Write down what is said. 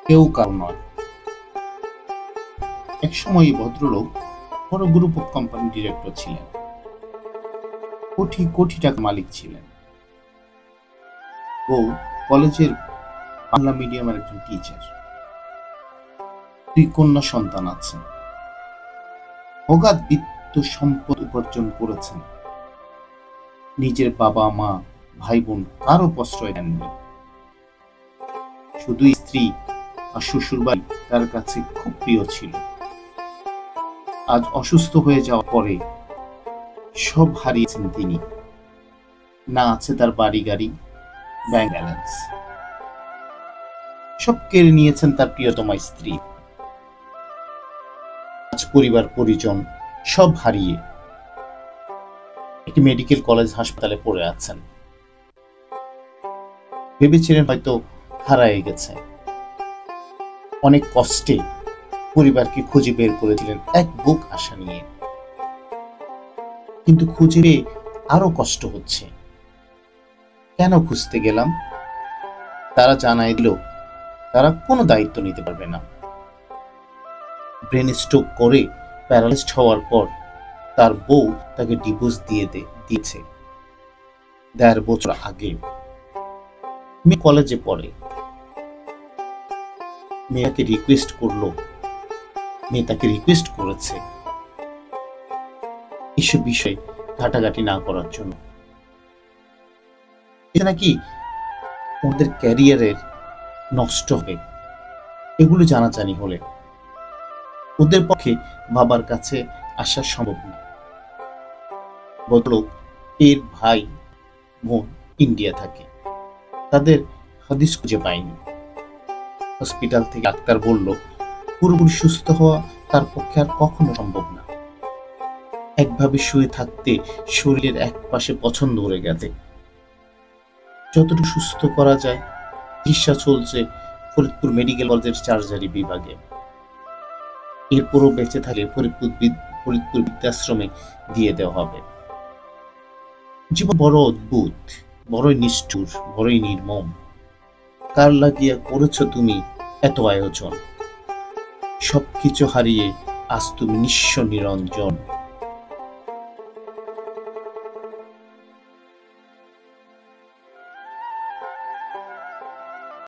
কেউ কারো নয়। একসময় এই ভদ্রলোক বড় গ্রুপ অফ কোম্পানি ডিরেক্টর ছিলেন, কোটি কোটি টাকা মালিক ছিলেন। ও কলেজের বাংলা মিডিয়ামের একজন টিচার। 2 কন্যা সন্তান আছে। অগাধ বিত্ত সম্পদ উপার্জন করেছেন। নিজের বাবা মা ভাই বোন কারো প্রশ্রয় দেননি। শুধু স্ত্রী আর শ্বশুরবাড়ি তার কাছে খুব প্রিয় ছিল। আজ অসুস্থ হয়ে যাওয়ার পরে সব হারিয়েছেন তিনি। না আছে তার বাড়ি গাড়ি, ব্যাংক ব্যালেন্স, সব কেড়ে নিয়েছেন তার প্রিয়তমা স্ত্রী। আজ পরিবার পরিজন সব হারিয়ে একটি মেডিকেল কলেজ হাসপাতালে পড়ে আছেন। ভেবেছিলেন হয়তো হারায় গেছে। অনেক কষ্টে পরিবারকে খুঁজে বের করেছিলেন এক বুক আশা নিয়ে, কিন্তু খুঁজে পেয়ে আরো কষ্ট হচ্ছে। কেন খুঁজতে গেলাম? তারা জানাই দিল তারা কোনো দায়িত্ব নিতে পারবে না। ব্রেন স্ট্রোক করে প্যারালাইজড হওয়ার পর তার বউ তাকে ডিভোর্স দিয়েছে 1.5 বছর আগে। মেয়ে কলেজে পড়ে। মেয়েকে রিকোয়েস্ট করলো, মেয়ে তাকে রিকোয়েস্ট করেছে এসব বিষয়ে ঘাটাঘাটি না করার জন্য। এটা নাকি ওদের ক্যারিয়ারের নষ্ট হবে, এগুলো জানাজানি হলে ওদের পক্ষে বাবার কাছে আসা সম্ভব না। ভদ্রলোক এর ভাই বোন ইন্ডিয়া থাকে, তাদের হদিস খুঁজে পায়নি। হসপিটাল থেকে ডাক্তার বলল পুরোপুরি সুস্থ হওয়া তার পক্ষে আর কখনো সম্ভব না। একভাবে শুয়ে থাকতে শরীরের এক পাশে পছন্দ হয়ে গেছে। যতটুকু সুস্থ করা যায় চিকিৎসা চলছে ফরিদপুর মেডিকেল কলেজের সার্জারি বিভাগে। এরপরও বেঁচে থাকলে ফরিদপুর বৃদ্ধাশ্রমে দিয়ে দেওয়া হবে। জীবন বড় অদ্ভুত, বড়ই নিষ্ঠুর, বড়ই নির্মম। কার লাগিয়া করেছ তুমি এত আয়োজন? সবকিছু হারিয়ে আজ তুমি নিঃস্ব নিরঞ্জন।